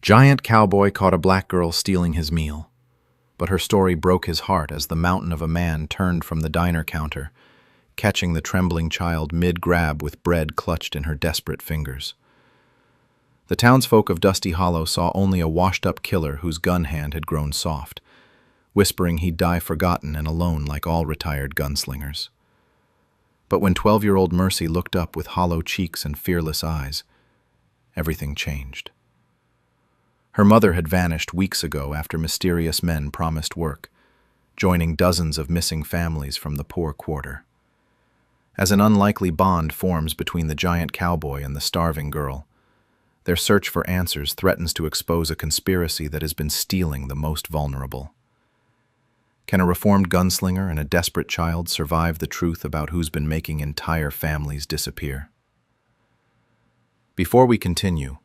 Giant Cowboy caught a black girl stealing his meal, but her story broke his heart as the mountain of a man turned from the diner counter, catching the trembling child mid-grab with bread clutched in her desperate fingers. The townsfolk of Dusty Hollow saw only a washed-up killer whose gun hand had grown soft, whispering he'd die forgotten and alone like all retired gunslingers. But when 12-year-old Mercy looked up with hollow cheeks and fearless eyes, everything changed. Her mother had vanished weeks ago after mysterious men promised work, joining dozens of missing families from the poor quarter. As an unlikely bond forms between the giant cowboy and the starving girl, their search for answers threatens to expose a conspiracy that has been stealing the most vulnerable. Can a reformed gunslinger and a desperate child survive the truth about who's been making entire families disappear? Before we continue,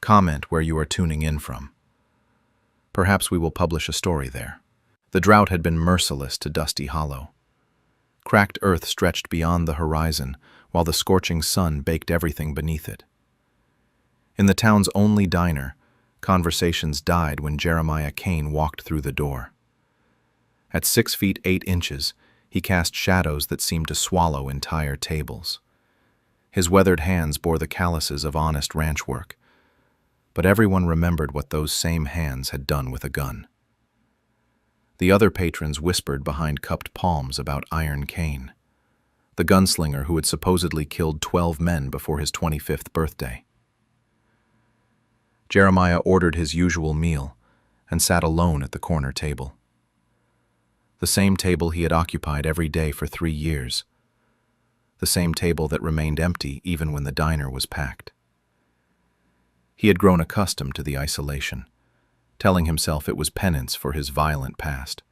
comment where you are tuning in from. Perhaps we will publish a story there. The drought had been merciless to Dusty Hollow. Cracked earth stretched beyond the horizon, while the scorching sun baked everything beneath it. In the town's only diner, conversations died when Jeremiah Kane walked through the door. At 6 feet 8 inches, he cast shadows that seemed to swallow entire tables. His weathered hands bore the calluses of honest ranch work, but everyone remembered what those same hands had done with a gun. The other patrons whispered behind cupped palms about Iron Kane, the gunslinger who had supposedly killed 12 men before his 25th birthday. Jeremiah ordered his usual meal and sat alone at the corner table. The same table he had occupied every day for 3 years. The same table that remained empty even when the diner was packed. He had grown accustomed to the isolation, telling himself it was penance for his violent past.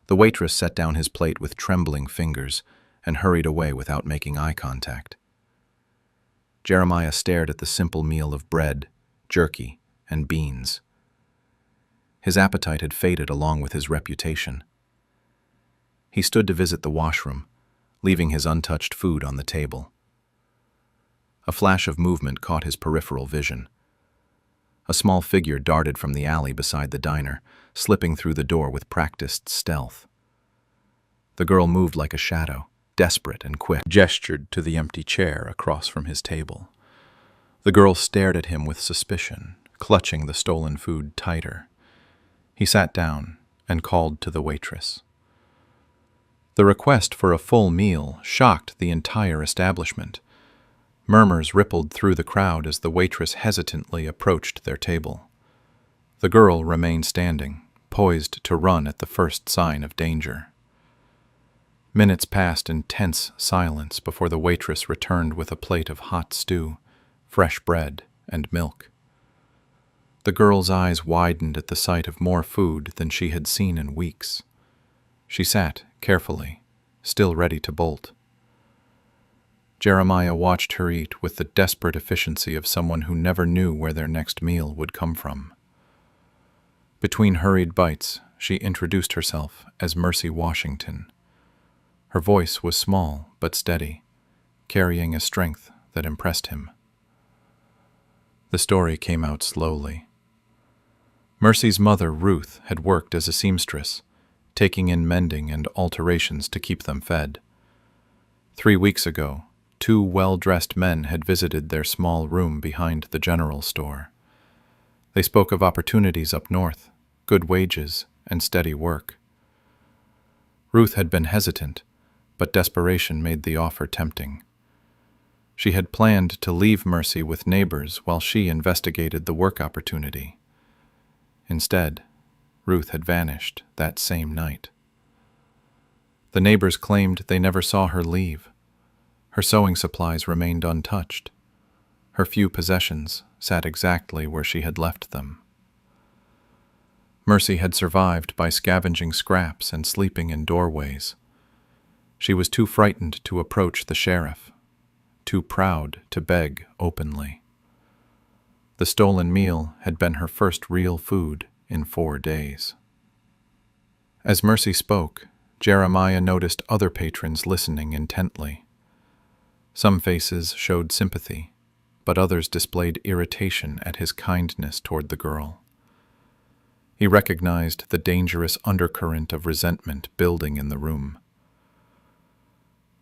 The waitress set down his plate with trembling fingers and hurried away without making eye contact. Jeremiah stared at the simple meal of bread, jerky, and beans. His appetite had faded along with his reputation. He stood to visit the washroom, leaving his untouched food on the table. A flash of movement caught his peripheral vision. A small figure darted from the alley beside the diner, slipping through the door with practiced stealth. The girl moved like a shadow, desperate and quick, gestured to the empty chair across from his table. The girl stared at him with suspicion, clutching the stolen food tighter. He sat down and called to the waitress. The request for a full meal shocked the entire establishment. Murmurs rippled through the crowd as the waitress hesitantly approached their table. The girl remained standing, poised to run at the first sign of danger. Minutes passed in tense silence before the waitress returned with a plate of hot stew, fresh bread, and milk. The girl's eyes widened at the sight of more food than she had seen in weeks. She sat carefully, still ready to bolt. Jeremiah watched her eat with the desperate efficiency of someone who never knew where their next meal would come from. Between hurried bites, she introduced herself as Mercy Washington. Her voice was small but steady, carrying a strength that impressed him. The story came out slowly. Mercy's mother, Ruth, had worked as a seamstress, taking in mending and alterations to keep them fed. 3 weeks ago, 2 well-dressed men had visited their small room behind the general store. They spoke of opportunities up north, good wages, and steady work. Ruth had been hesitant, but desperation made the offer tempting. She had planned to leave Mercy with neighbors while she investigated the work opportunity. Instead, Ruth had vanished that same night. The neighbors claimed they never saw her leave. Her sewing supplies remained untouched. Her few possessions sat exactly where she had left them. Mercy had survived by scavenging scraps and sleeping in doorways. She was too frightened to approach the sheriff, too proud to beg openly. The stolen meal had been her first real food in 4 days. As Mercy spoke, Jeremiah noticed other patrons listening intently. Some faces showed sympathy, but others displayed irritation at his kindness toward the girl. He recognized the dangerous undercurrent of resentment building in the room.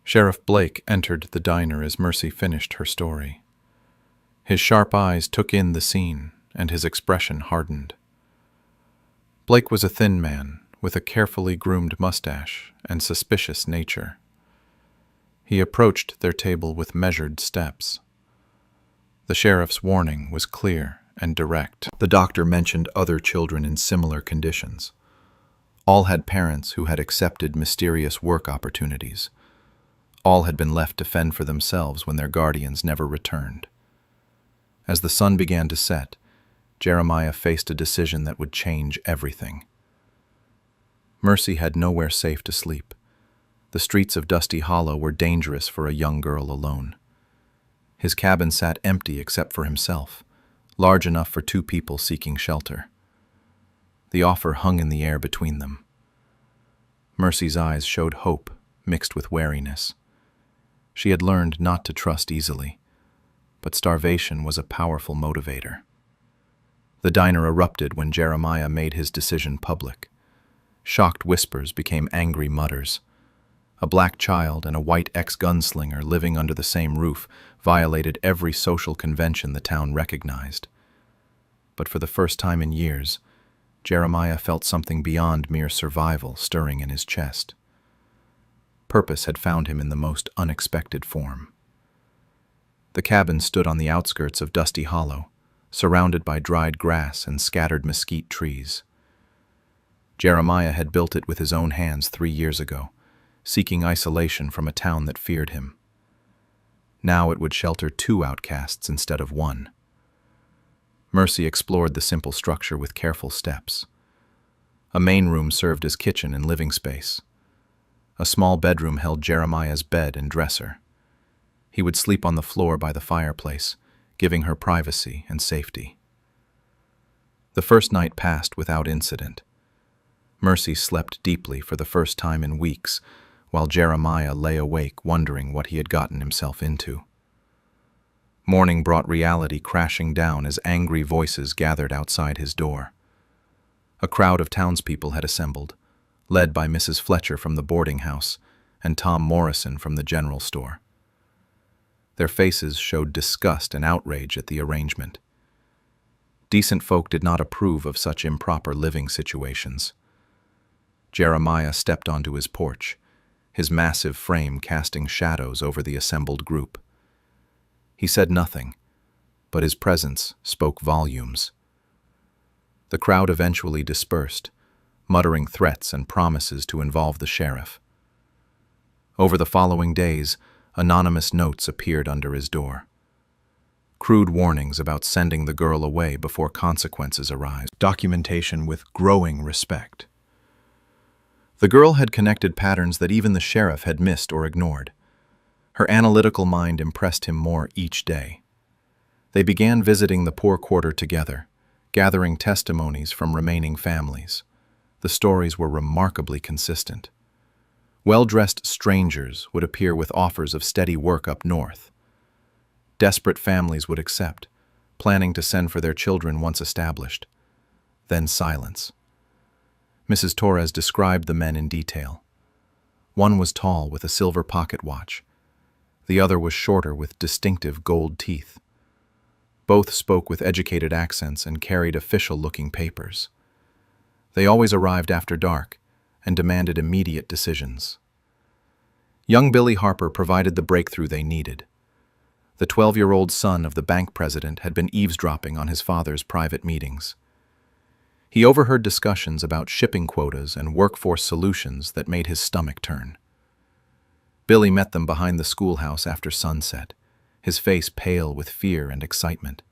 Sheriff Blake entered the diner as Mercy finished her story. His sharp eyes took in the scene, and his expression hardened. Blake was a thin man, with a carefully groomed mustache and suspicious nature. He approached their table with measured steps. The sheriff's warning was clear and direct. The doctor mentioned other children in similar conditions. All had parents who had accepted mysterious work opportunities. All had been left to fend for themselves when their guardians never returned. As the sun began to set, Jeremiah faced a decision that would change everything. Mercy had nowhere safe to sleep. The streets of Dusty Hollow were dangerous for a young girl alone. His cabin sat empty except for himself, large enough for 2 people seeking shelter. The offer hung in the air between them. Mercy's eyes showed hope mixed with wariness. She had learned not to trust easily, but starvation was a powerful motivator. The diner erupted when Jeremiah made his decision public. Shocked whispers became angry mutters. A black child and a white ex-gunslinger living under the same roof violated every social convention the town recognized. But for the first time in years, Jeremiah felt something beyond mere survival stirring in his chest. Purpose had found him in the most unexpected form. The cabin stood on the outskirts of Dusty Hollow, surrounded by dried grass and scattered mesquite trees. Jeremiah had built it with his own hands 3 years ago, seeking isolation from a town that feared him. Now it would shelter 2 outcasts instead of 1. Mercy explored the simple structure with careful steps. A main room served as kitchen and living space. A small bedroom held Jeremiah's bed and dresser. He would sleep on the floor by the fireplace, giving her privacy and safety. The first night passed without incident. Mercy slept deeply for the first time in weeks, while Jeremiah lay awake wondering what he had gotten himself into. Morning brought reality crashing down as angry voices gathered outside his door. A crowd of townspeople had assembled, led by Mrs. Fletcher from the boarding house and Tom Morrison from the general store. Their faces showed disgust and outrage at the arrangement. Decent folk did not approve of such improper living situations. Jeremiah stepped onto his porch, his massive frame casting shadows over the assembled group. He said nothing, but his presence spoke volumes. The crowd eventually dispersed, muttering threats and promises to involve the sheriff. Over the following days, anonymous notes appeared under his door. Crude warnings about sending the girl away before consequences arise. Documentation with growing respect. The girl had connected patterns that even the sheriff had missed or ignored. Her analytical mind impressed him more each day. They began visiting the poor quarter together, gathering testimonies from remaining families. The stories were remarkably consistent. Well-dressed strangers would appear with offers of steady work up north. Desperate families would accept, planning to send for their children once established. Then silence. Mrs. Torres described the men in detail. One was tall with a silver pocket watch. The other was shorter with distinctive gold teeth. Both spoke with educated accents and carried official-looking papers. They always arrived after dark and demanded immediate decisions. Young Billy Harper provided the breakthrough they needed. The 12-year-old son of the bank president had been eavesdropping on his father's private meetings. He overheard discussions about shipping quotas and workforce solutions that made his stomach turn. Billy met them behind the schoolhouse after sunset, his face pale with fear and excitement.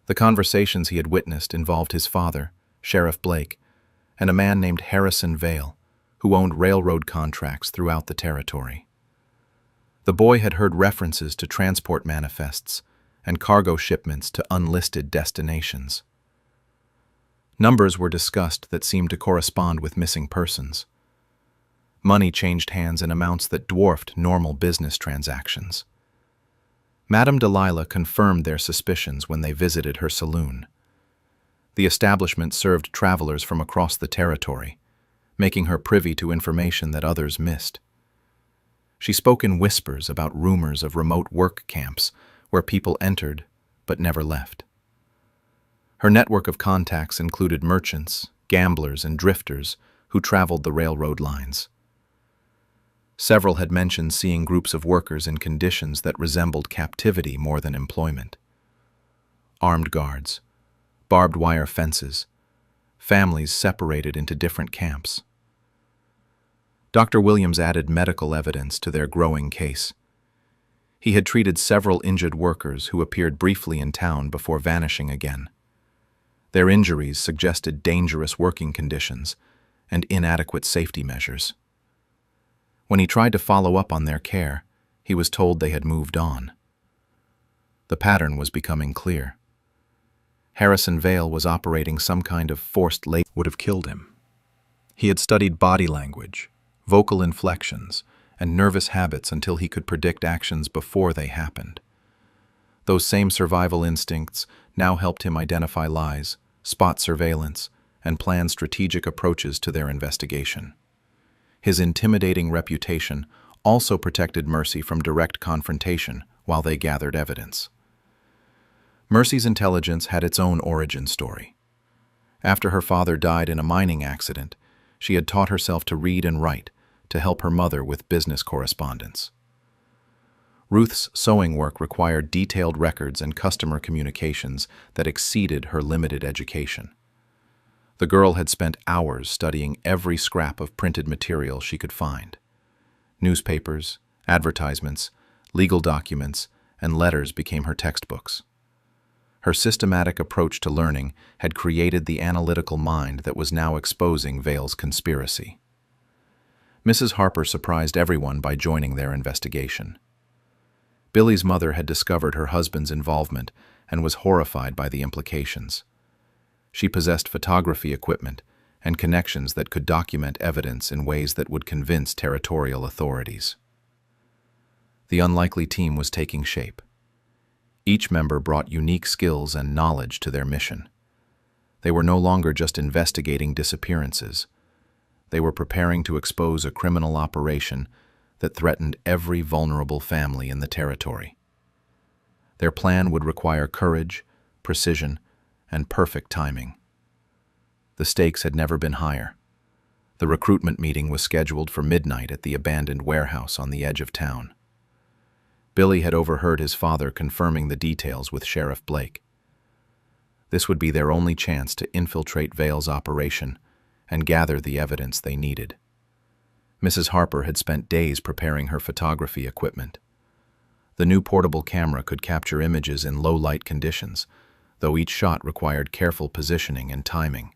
The conversations he had witnessed involved his father, Sheriff Blake, and a man named Harrison Vale, who owned railroad contracts throughout the territory. The boy had heard references to transport manifests and cargo shipments to unlisted destinations. Numbers were discussed that seemed to correspond with missing persons. Money changed hands in amounts that dwarfed normal business transactions. Madame Delilah confirmed their suspicions when they visited her saloon. The establishment served travelers from across the territory, making her privy to information that others missed. She spoke in whispers about rumors of remote work camps where people entered but never left. Her network of contacts included merchants, gamblers, and drifters who traveled the railroad lines. Several had mentioned seeing groups of workers in conditions that resembled captivity more than employment. Armed guards, barbed wire fences, families separated into different camps. Dr. Williams added medical evidence to their growing case. He had treated several injured workers who appeared briefly in town before vanishing again. Their injuries suggested dangerous working conditions and inadequate safety measures. When he tried to follow up on their care, he was told they had moved on. The pattern was becoming clear. Harrison Vale was operating some kind of forced labor would have killed him. He had studied body language, vocal inflections, and nervous habits until he could predict actions before they happened. Those same survival instincts now helped him identify lies, spot surveillance, and plan strategic approaches to their investigation. His intimidating reputation also protected Mercy from direct confrontation while they gathered evidence. Mercy's intelligence had its own origin story. After her father died in a mining accident, she had taught herself to read and write to help her mother with business correspondence. Ruth's sewing work required detailed records and customer communications that exceeded her limited education. The girl had spent hours studying every scrap of printed material she could find. Newspapers, advertisements, legal documents, and letters became her textbooks. Her systematic approach to learning had created the analytical mind that was now exposing Vale's conspiracy. Mrs. Harper surprised everyone by joining their investigation. Billy's mother had discovered her husband's involvement and was horrified by the implications. She possessed photography equipment and connections that could document evidence in ways that would convince territorial authorities. The unlikely team was taking shape. Each member brought unique skills and knowledge to their mission. They were no longer just investigating disappearances. They were preparing to expose a criminal operation that threatened every vulnerable family in the territory. Their plan would require courage, precision, and perfect timing. The stakes had never been higher. The recruitment meeting was scheduled for midnight at the abandoned warehouse on the edge of town. Billy had overheard his father confirming the details with Sheriff Blake. This would be their only chance to infiltrate Vale's operation and gather the evidence they needed. Mrs. Harper had spent days preparing her photography equipment. The new portable camera could capture images in low-light conditions, though each shot required careful positioning and timing.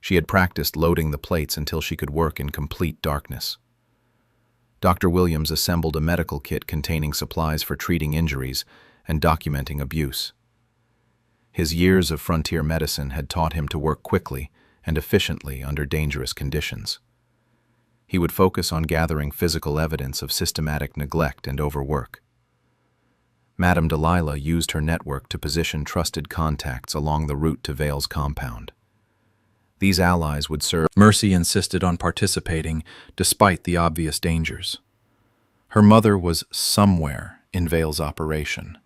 She had practiced loading the plates until she could work in complete darkness. Dr. Williams assembled a medical kit containing supplies for treating injuries and documenting abuse. His years of frontier medicine had taught him to work quickly and efficiently under dangerous conditions. He would focus on gathering physical evidence of systematic neglect and overwork. Madame Delilah used her network to position trusted contacts along the route to Vale's compound. These allies would serve. Mercy insisted on participating despite the obvious dangers. Her mother was somewhere in Vale's operation,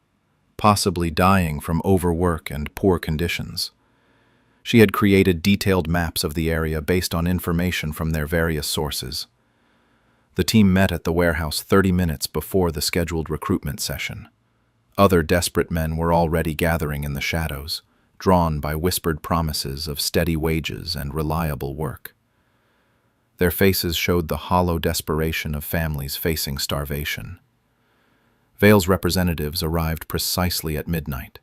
possibly dying from overwork and poor conditions. She had created detailed maps of the area based on information from their various sources. The team met at the warehouse 30 minutes before the scheduled recruitment session. Other desperate men were already gathering in the shadows, drawn by whispered promises of steady wages and reliable work. Their faces showed the hollow desperation of families facing starvation. Vale's representatives arrived precisely at midnight.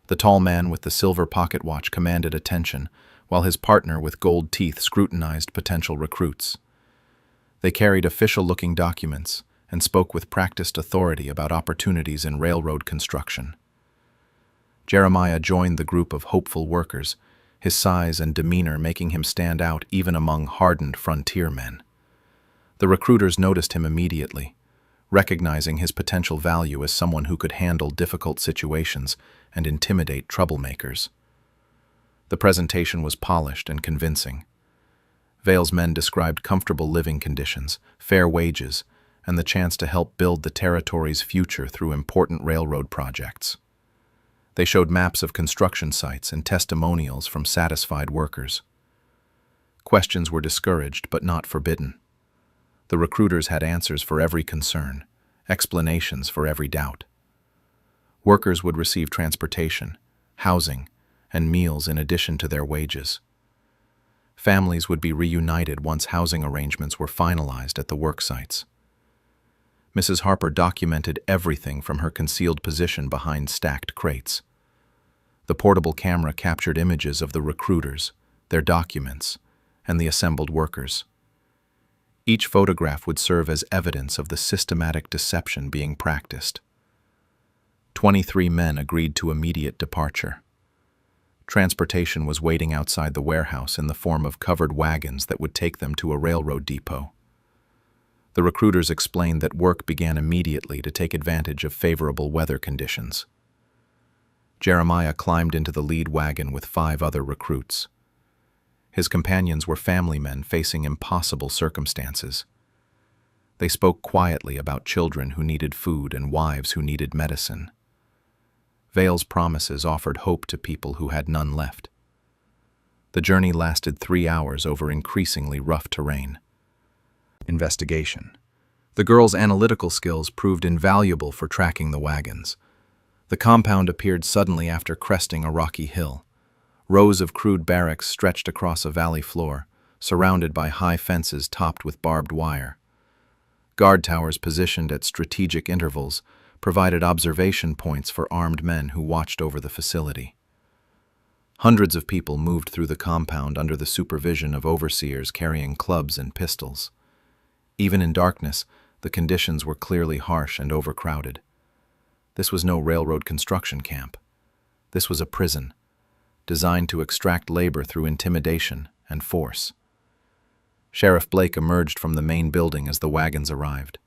The tall man with the silver pocket watch commanded attention, while his partner with gold teeth scrutinized potential recruits. They carried official-looking documents and spoke with practiced authority about opportunities in railroad construction. Jeremiah joined the group of hopeful workers, his size and demeanor making him stand out even among hardened frontier men. The recruiters noticed him immediately. recognizing his potential value as someone who could handle difficult situations and intimidate troublemakers. The presentation was polished and convincing. Vale's men described comfortable living conditions, fair wages, and the chance to help build the territory's future through important railroad projects. They showed maps of construction sites and testimonials from satisfied workers. Questions were discouraged but not forbidden. The recruiters had answers for every concern, explanations for every doubt. Workers would receive transportation, housing, and meals in addition to their wages. Families would be reunited once housing arrangements were finalized at the work sites. Mrs. Harper documented everything from her concealed position behind stacked crates. The portable camera captured images of the recruiters, their documents, and the assembled workers. Each photograph would serve as evidence of the systematic deception being practiced. 23 men agreed to immediate departure. Transportation was waiting outside the warehouse in the form of covered wagons that would take them to a railroad depot. The recruiters explained that work began immediately to take advantage of favorable weather conditions. Jeremiah climbed into the lead wagon with 5 other recruits. His companions were family men facing impossible circumstances. They spoke quietly about children who needed food and wives who needed medicine. Vale's promises offered hope to people who had none left. The journey lasted 3 hours over increasingly rough terrain. Investigation. The girls' analytical skills proved invaluable for tracking the wagons. The compound appeared suddenly after cresting a rocky hill. Rows of crude barracks stretched across a valley floor, surrounded by high fences topped with barbed wire. Guard towers positioned at strategic intervals provided observation points for armed men who watched over the facility. Hundreds of people moved through the compound under the supervision of overseers carrying clubs and pistols. Even in darkness, the conditions were clearly harsh and overcrowded. This was no railroad construction camp. This was a prison, designed to extract labor through intimidation and force. Sheriff Blake emerged from the main building as the wagons arrived.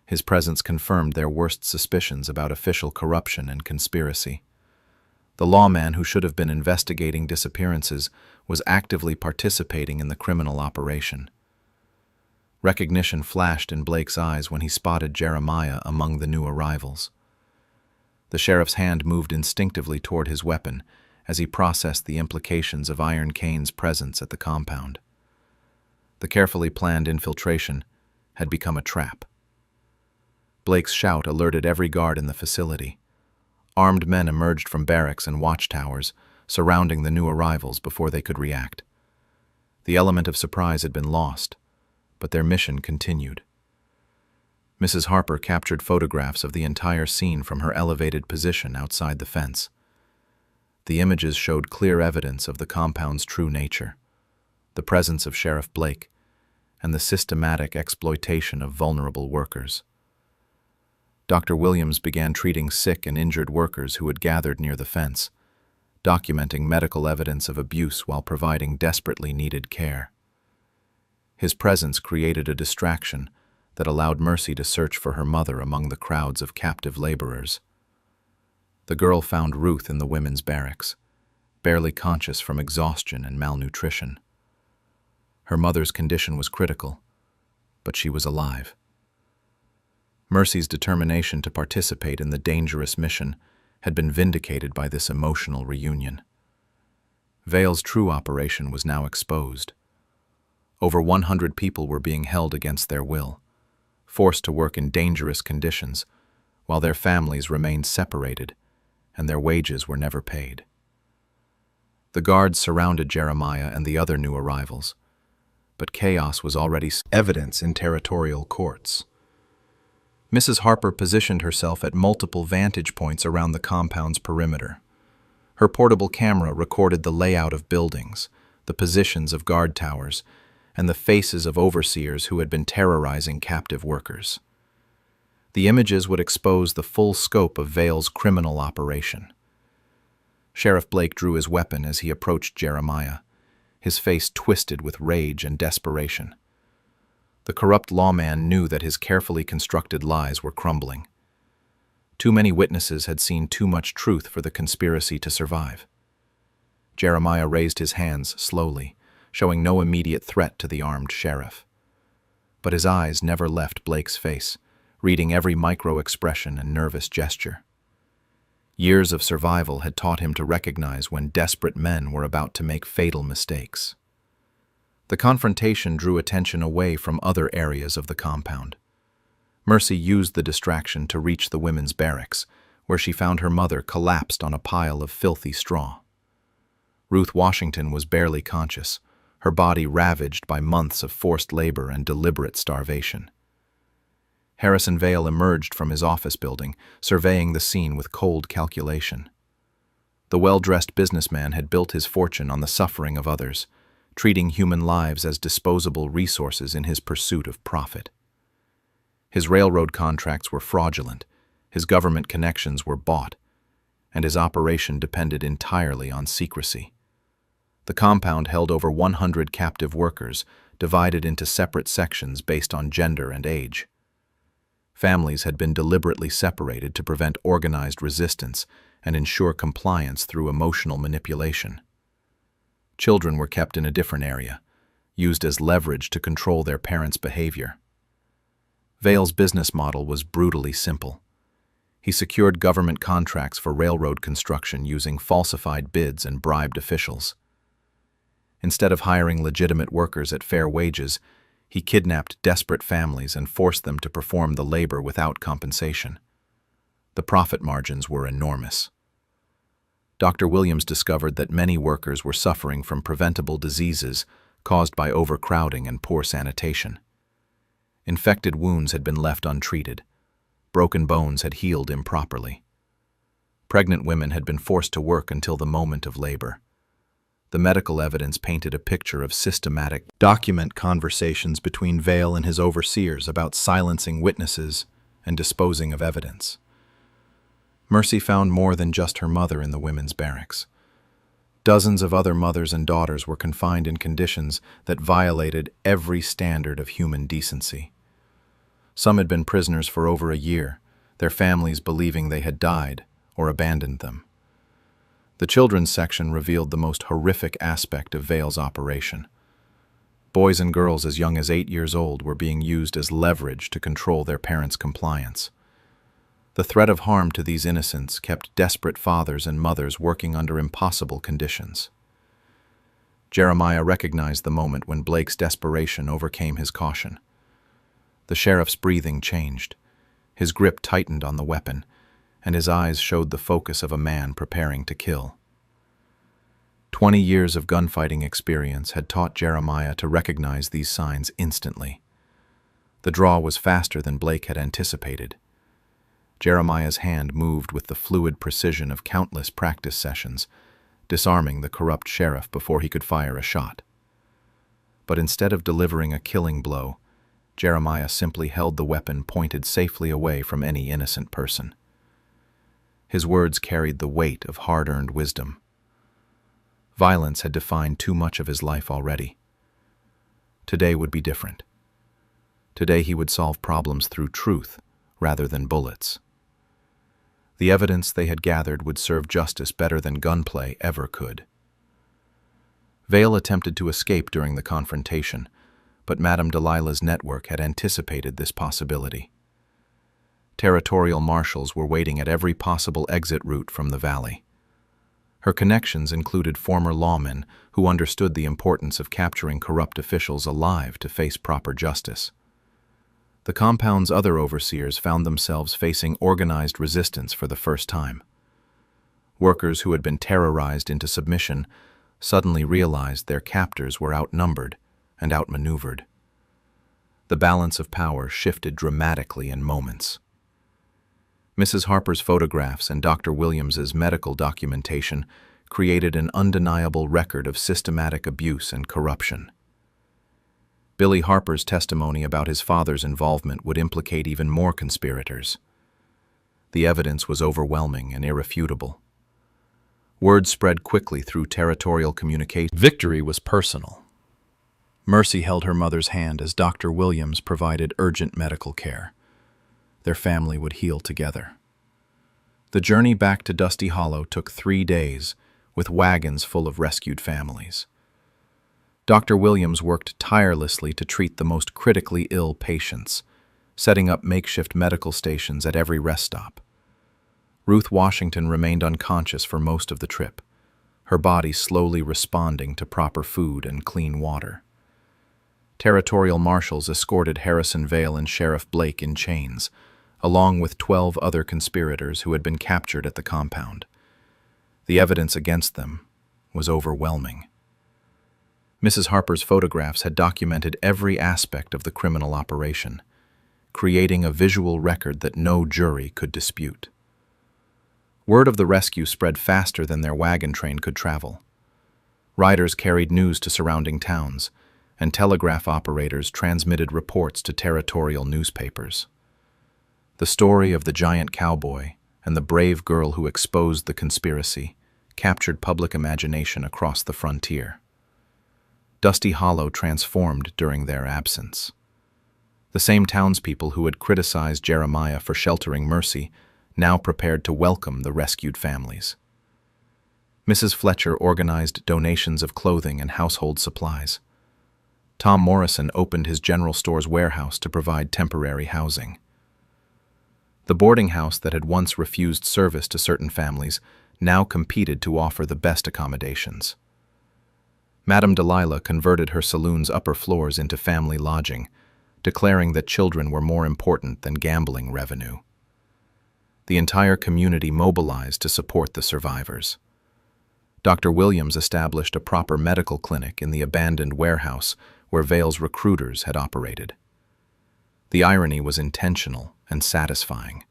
His presence confirmed their worst suspicions about official corruption and conspiracy. The lawman who should have been investigating disappearances was actively participating in the criminal operation. Recognition flashed in Blake's eyes when he spotted Jeremiah among the new arrivals. The sheriff's hand moved instinctively toward his weapon as he processed the implications of Iron Cane's presence at the compound. The carefully planned infiltration had become a trap. Blake's shout alerted every guard in the facility. Armed men emerged from barracks and watchtowers, surrounding the new arrivals before they could react. The element of surprise had been lost, but their mission continued. Mrs. Harper captured photographs of the entire scene from her elevated position outside the fence. The images showed clear evidence of the compound's true nature, the presence of Sheriff Blake, and the systematic exploitation of vulnerable workers. Dr. Williams began treating sick and injured workers who had gathered near the fence, documenting medical evidence of abuse while providing desperately needed care. His presence created a distraction that allowed Mercy to search for her mother among the crowds of captive laborers. The girl found Ruth in the women's barracks, barely conscious from exhaustion and malnutrition. Her mother's condition was critical, but she was alive. Mercy's determination to participate in the dangerous mission had been vindicated by this emotional reunion. Vale's true operation was now exposed. Over 100 people were being held against their will, forced to work in dangerous conditions, while their families remained separated and their wages were never paid. The guards surrounded Jeremiah and the other new arrivals, but chaos was already evident in territorial courts. Mrs. Harper positioned herself at multiple vantage points around the compound's perimeter. Her portable camera recorded the layout of buildings, the positions of guard towers, and the faces of overseers who had been terrorizing captive workers. The images would expose the full scope of Vale's criminal operation. Sheriff Blake drew his weapon as he approached Jeremiah, his face twisted with rage and desperation. The corrupt lawman knew that his carefully constructed lies were crumbling. Too many witnesses had seen too much truth for the conspiracy to survive. Jeremiah raised his hands slowly, showing no immediate threat to the armed sheriff. But his eyes never left Blake's face, reading every micro-expression and nervous gesture. Years of survival had taught him to recognize when desperate men were about to make fatal mistakes. The confrontation drew attention away from other areas of the compound. Mercy used the distraction to reach the women's barracks, where she found her mother collapsed on a pile of filthy straw. Ruth Washington was barely conscious, her body ravaged by months of forced labor and deliberate starvation. Harrison Vale emerged from his office building, surveying the scene with cold calculation. The well-dressed businessman had built his fortune on the suffering of others, treating human lives as disposable resources in his pursuit of profit. His railroad contracts were fraudulent, his government connections were bought, and his operation depended entirely on secrecy. The compound held over 100 captive workers, divided into separate sections based on gender and age. Families had been deliberately separated to prevent organized resistance and ensure compliance through emotional manipulation. Children were kept in a different area, used as leverage to control their parents' behavior. Vale's business model was brutally simple. He secured government contracts for railroad construction using falsified bids and bribed officials. Instead of hiring legitimate workers at fair wages, he kidnapped desperate families and forced them to perform the labor without compensation. The profit margins were enormous. Dr. Williams discovered that many workers were suffering from preventable diseases caused by overcrowding and poor sanitation. Infected wounds had been left untreated. Broken bones had healed improperly. Pregnant women had been forced to work until the moment of labor. The medical evidence painted a picture of systematic document conversations between Vale and his overseers about silencing witnesses and disposing of evidence. Mercy found more than just her mother in the women's barracks. Dozens of other mothers and daughters were confined in conditions that violated every standard of human decency. Some had been prisoners for over a year, their families believing they had died or abandoned them. The children's section revealed the most horrific aspect of Vale's operation. Boys and girls as young as 8 years old were being used as leverage to control their parents' compliance. The threat of harm to these innocents kept desperate fathers and mothers working under impossible conditions. Jeremiah recognized the moment when Blake's desperation overcame his caution. The sheriff's breathing changed. His grip tightened on the weapon, and his eyes showed the focus of a man preparing to kill. 20 years of gunfighting experience had taught Jeremiah to recognize these signs instantly. The draw was faster than Blake had anticipated. Jeremiah's hand moved with the fluid precision of countless practice sessions, disarming the corrupt sheriff before he could fire a shot. But instead of delivering a killing blow, Jeremiah simply held the weapon pointed safely away from any innocent person. His words carried the weight of hard-earned wisdom. Violence had defined too much of his life already. Today would be different. Today he would solve problems through truth rather than bullets. The evidence they had gathered would serve justice better than gunplay ever could. Vale attempted to escape during the confrontation, but Madame Delilah's network had anticipated this possibility. Territorial marshals were waiting at every possible exit route from the valley. Her connections included former lawmen who understood the importance of capturing corrupt officials alive to face proper justice. The compound's other overseers found themselves facing organized resistance for the first time. Workers who had been terrorized into submission suddenly realized their captors were outnumbered and outmaneuvered. The balance of power shifted dramatically in moments. Mrs. Harper's photographs and Dr. Williams's medical documentation created an undeniable record of systematic abuse and corruption. Billy Harper's testimony about his father's involvement would implicate even more conspirators. The evidence was overwhelming and irrefutable. Word spread quickly through territorial communication. Victory was personal. Mercy held her mother's hand as Dr. Williams provided urgent medical care. Their family would heal together. The journey back to Dusty Hollow took 3 days, with wagons full of rescued families. Dr. Williams worked tirelessly to treat the most critically ill patients, setting up makeshift medical stations at every rest stop. Ruth Washington remained unconscious for most of the trip, her body slowly responding to proper food and clean water. Territorial marshals escorted Harrison Vale and Sheriff Blake in chains, along with 12 other conspirators who had been captured at the compound. The evidence against them was overwhelming. Mrs. Harper's photographs had documented every aspect of the criminal operation, creating a visual record that no jury could dispute. Word of the rescue spread faster than their wagon train could travel. Riders carried news to surrounding towns, and telegraph operators transmitted reports to territorial newspapers. The story of the giant cowboy and the brave girl who exposed the conspiracy captured public imagination across the frontier. Dusty Hollow transformed during their absence. The same townspeople who had criticized Jeremiah for sheltering Mercy now prepared to welcome the rescued families. Mrs. Fletcher organized donations of clothing and household supplies. Tom Morrison opened his general store's warehouse to provide temporary housing. The boarding house that had once refused service to certain families now competed to offer the best accommodations. Madame Delilah converted her saloon's upper floors into family lodging, declaring that children were more important than gambling revenue. The entire community mobilized to support the survivors. Dr. Williams established a proper medical clinic in the abandoned warehouse where Vale's recruiters had operated. The irony was intentional and satisfying.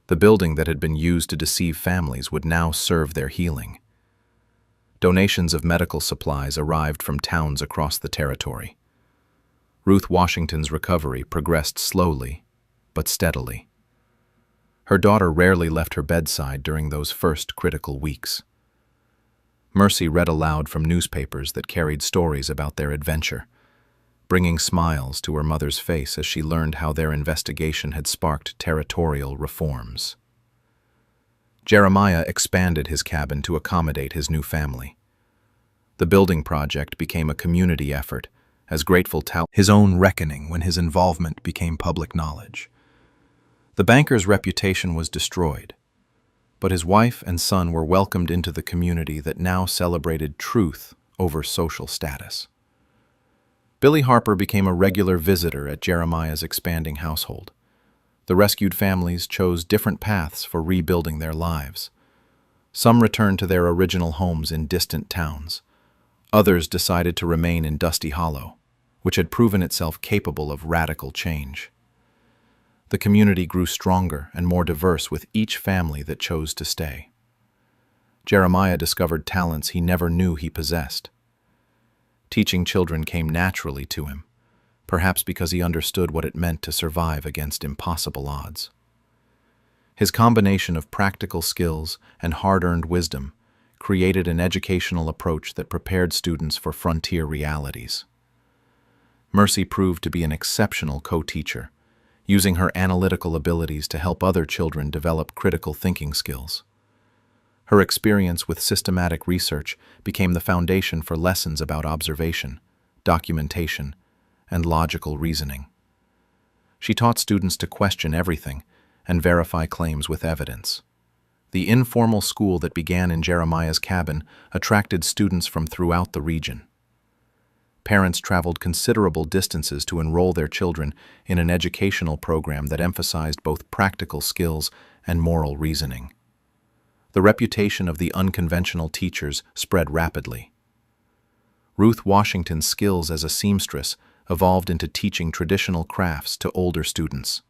The building that had been used to deceive families would now serve their healing. Donations of medical supplies arrived from towns across the territory. Ruth Washington's recovery progressed slowly, but steadily. Her daughter rarely left her bedside during those first critical weeks. Mercy read aloud from newspapers that carried stories about their adventure, bringing smiles to her mother's face as she learned how their investigation had sparked territorial reforms. Jeremiah expanded his cabin to accommodate his new family. The building project became a community effort, as grateful his own reckoning when his involvement became public knowledge. The banker's reputation was destroyed, but his wife and son were welcomed into the community that now celebrated truth over social status. Billy Harper became a regular visitor at Jeremiah's expanding household. The rescued families chose different paths for rebuilding their lives. Some returned to their original homes in distant towns. Others decided to remain in Dusty Hollow, which had proven itself capable of radical change. The community grew stronger and more diverse with each family that chose to stay. Jeremiah discovered talents he never knew he possessed. Teaching children came naturally to him, perhaps because he understood what it meant to survive against impossible odds. His combination of practical skills and hard-earned wisdom created an educational approach that prepared students for frontier realities. Mercy proved to be an exceptional co-teacher, using her analytical abilities to help other children develop critical thinking skills. Her experience with systematic research became the foundation for lessons about observation, documentation, and logical reasoning. She taught students to question everything and verify claims with evidence. The informal school that began in Jeremiah's cabin attracted students from throughout the region. Parents traveled considerable distances to enroll their children in an educational program that emphasized both practical skills and moral reasoning. The reputation of the unconventional teachers spread rapidly. Ruth Washington's skills as a seamstress evolved into teaching traditional crafts to older students.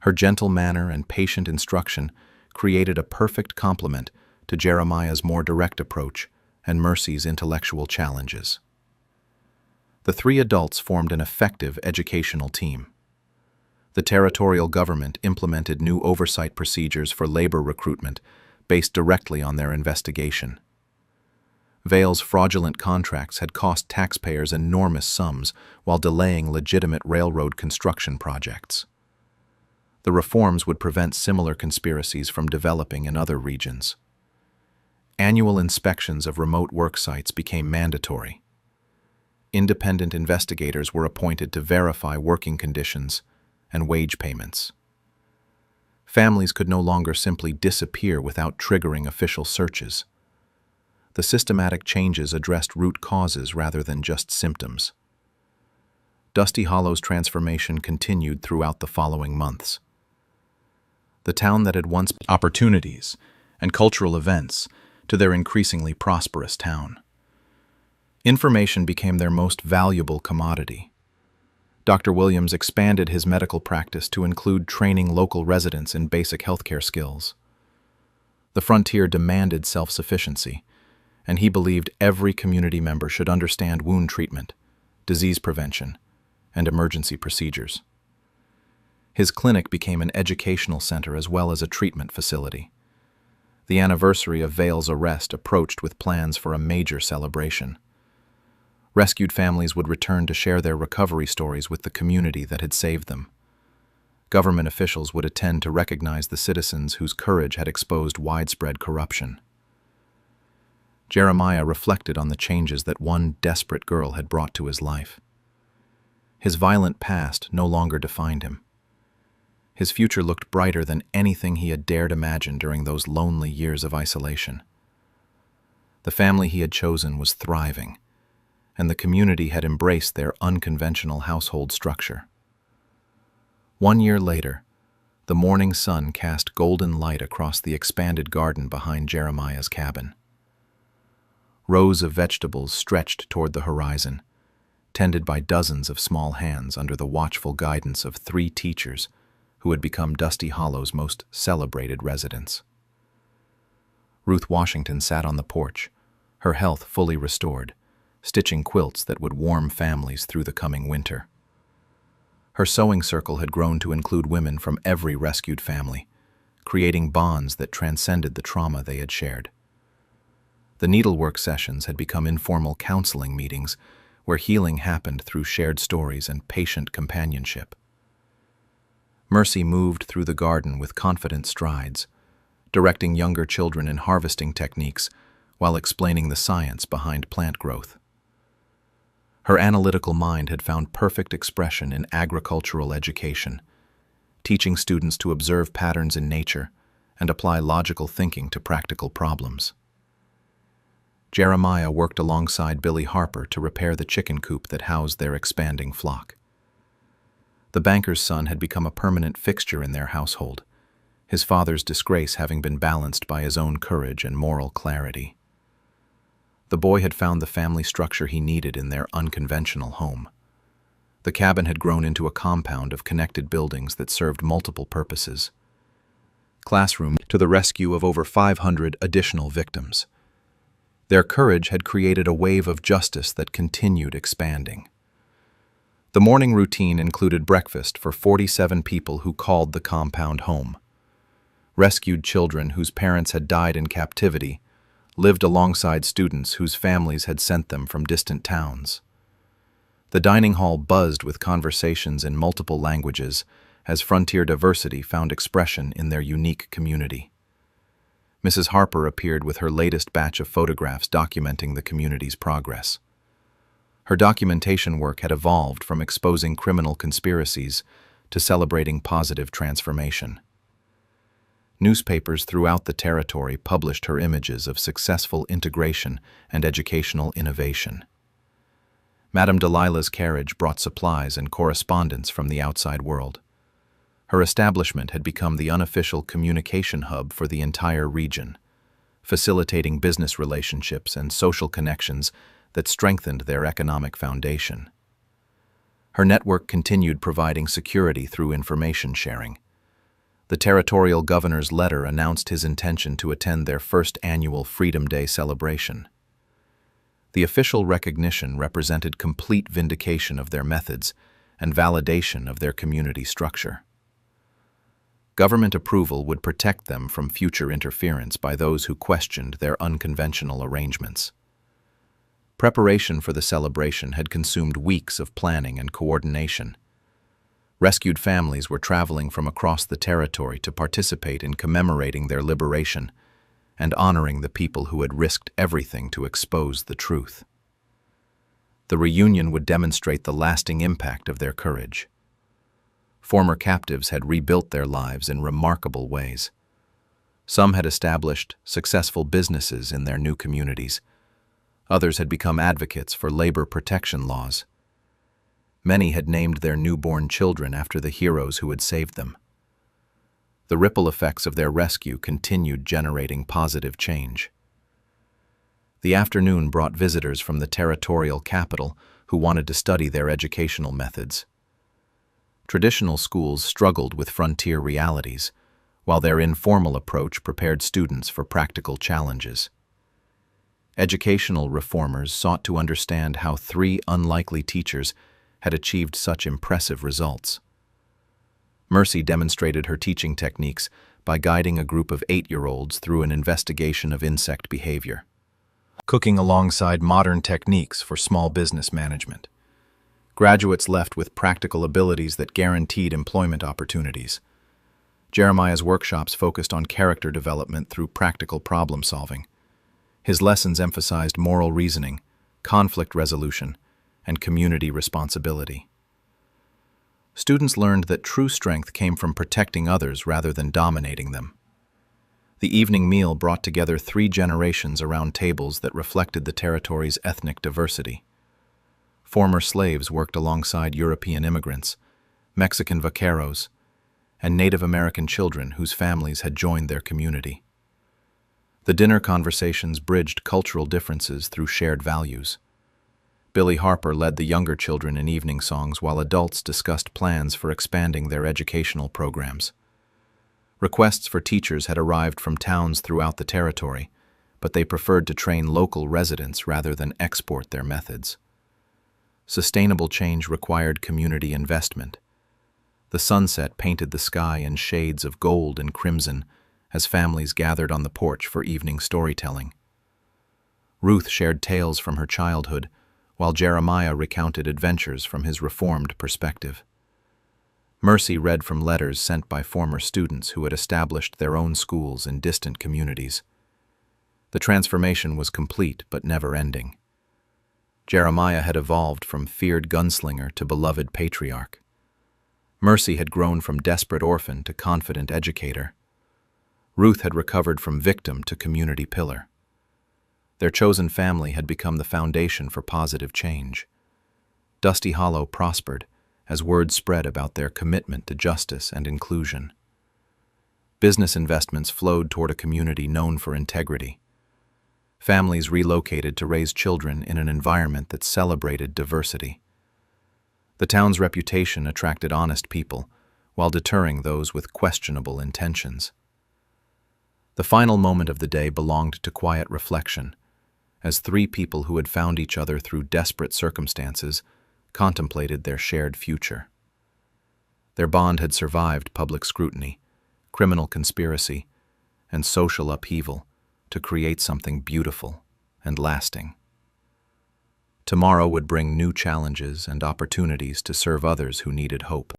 Her gentle manner and patient instruction created a perfect complement to Jeremiah's more direct approach and Mercy's intellectual challenges. The three adults formed an effective educational team. The territorial government implemented new oversight procedures for labor recruitment based directly on their investigation. Vale's fraudulent contracts had cost taxpayers enormous sums while delaying legitimate railroad construction projects. The reforms would prevent similar conspiracies from developing in other regions. Annual inspections of remote work sites became mandatory. Independent investigators were appointed to verify working conditions and wage payments. Families could no longer simply disappear without triggering official searches. The systematic changes addressed root causes rather than just symptoms. Dusty Hollow's transformation continued throughout the following months. The town that had once been opportunities and cultural events to their increasingly prosperous town. Information became their most valuable commodity. Dr. Williams expanded his medical practice to include training local residents in basic healthcare skills. The frontier demanded self-sufficiency, and he believed every community member should understand wound treatment, disease prevention, and emergency procedures. His clinic became an educational center as well as a treatment facility. The anniversary of Vale's arrest approached with plans for a major celebration. Rescued families would return to share their recovery stories with the community that had saved them. Government officials would attend to recognize the citizens whose courage had exposed widespread corruption. Jeremiah reflected on the changes that one desperate girl had brought to his life. His violent past no longer defined him. His future looked brighter than anything he had dared imagine during those lonely years of isolation. The family he had chosen was thriving, and the community had embraced their unconventional household structure. 1 year later, the morning sun cast golden light across the expanded garden behind Jeremiah's cabin. Rows of vegetables stretched toward the horizon, tended by dozens of small hands under the watchful guidance of 3 teachers who had become Dusty Hollow's most celebrated residents. Ruth Washington sat on the porch, her health fully restored, stitching quilts that would warm families through the coming winter. Her sewing circle had grown to include women from every rescued family, creating bonds that transcended the trauma they had shared. The needlework sessions had become informal counseling meetings where healing happened through shared stories and patient companionship. Mercy moved through the garden with confident strides, directing younger children in harvesting techniques while explaining the science behind plant growth. Her analytical mind had found perfect expression in agricultural education, teaching students to observe patterns in nature and apply logical thinking to practical problems. Jeremiah worked alongside Billy Harper to repair the chicken coop that housed their expanding flock. The banker's son had become a permanent fixture in their household, his father's disgrace having been balanced by his own courage and moral clarity. The boy had found the family structure he needed in their unconventional home. The cabin had grown into a compound of connected buildings that served multiple purposes. Classroom to the rescue of over 500 additional victims. Their courage had created a wave of justice that continued expanding. The morning routine included breakfast for 47 people who called the compound home. Rescued children whose parents had died in captivity lived alongside students whose families had sent them from distant towns. The dining hall buzzed with conversations in multiple languages as frontier diversity found expression in their unique community. Mrs. Harper appeared with her latest batch of photographs documenting the community's progress. Her documentation work had evolved from exposing criminal conspiracies to celebrating positive transformation. Newspapers throughout the territory published her images of successful integration and educational innovation. Madame Delilah's carriage brought supplies and correspondence from the outside world. Her establishment had become the unofficial communication hub for the entire region, facilitating business relationships and social connections that strengthened their economic foundation. Her network continued providing security through information sharing. The territorial governor's letter announced his intention to attend their first annual Freedom Day celebration. The official recognition represented complete vindication of their methods and validation of their community structure. Government approval would protect them from future interference by those who questioned their unconventional arrangements. Preparation for the celebration had consumed weeks of planning and coordination. Rescued families were traveling from across the territory to participate in commemorating their liberation and honoring the people who had risked everything to expose the truth. The reunion would demonstrate the lasting impact of their courage. Former captives had rebuilt their lives in remarkable ways. Some had established successful businesses in their new communities. Others had become advocates for labor protection laws. Many had named their newborn children after the heroes who had saved them. The ripple effects of their rescue continued generating positive change. The afternoon brought visitors from the territorial capital who wanted to study their educational methods. Traditional schools struggled with frontier realities, while their informal approach prepared students for practical challenges. Educational reformers sought to understand how three unlikely teachers had achieved such impressive results. Mercy demonstrated her teaching techniques by guiding a group of 8-year-olds through an investigation of insect behavior, cooking alongside modern techniques for small business management. Graduates left with practical abilities that guaranteed employment opportunities. Jeremiah's workshops focused on character development through practical problem solving. His lessons emphasized moral reasoning, conflict resolution, and community responsibility. Students learned that true strength came from protecting others rather than dominating them. The evening meal brought together 3 generations around tables that reflected the territory's ethnic diversity. Former slaves worked alongside European immigrants, Mexican vaqueros, and Native American children whose families had joined their community. The dinner conversations bridged cultural differences through shared values. Billy Harper led the younger children in evening songs while adults discussed plans for expanding their educational programs. Requests for teachers had arrived from towns throughout the territory, but they preferred to train local residents rather than export their methods. Sustainable change required community investment. The sunset painted the sky in shades of gold and crimson as families gathered on the porch for evening storytelling. Ruth shared tales from her childhood, while Jeremiah recounted adventures from his reformed perspective. Mercy read from letters sent by former students who had established their own schools in distant communities. The transformation was complete but never-ending. Jeremiah had evolved from feared gunslinger to beloved patriarch. Mercy had grown from desperate orphan to confident educator. Ruth had recovered from victim to community pillar. Their chosen family had become the foundation for positive change. Dusty Hollow prospered as word spread about their commitment to justice and inclusion. Business investments flowed toward a community known for integrity. Families relocated to raise children in an environment that celebrated diversity. The town's reputation attracted honest people, while deterring those with questionable intentions. The final moment of the day belonged to quiet reflection, as 3 people who had found each other through desperate circumstances contemplated their shared future. Their bond had survived public scrutiny, criminal conspiracy, and social upheaval to create something beautiful and lasting. Tomorrow would bring new challenges and opportunities to serve others who needed hope.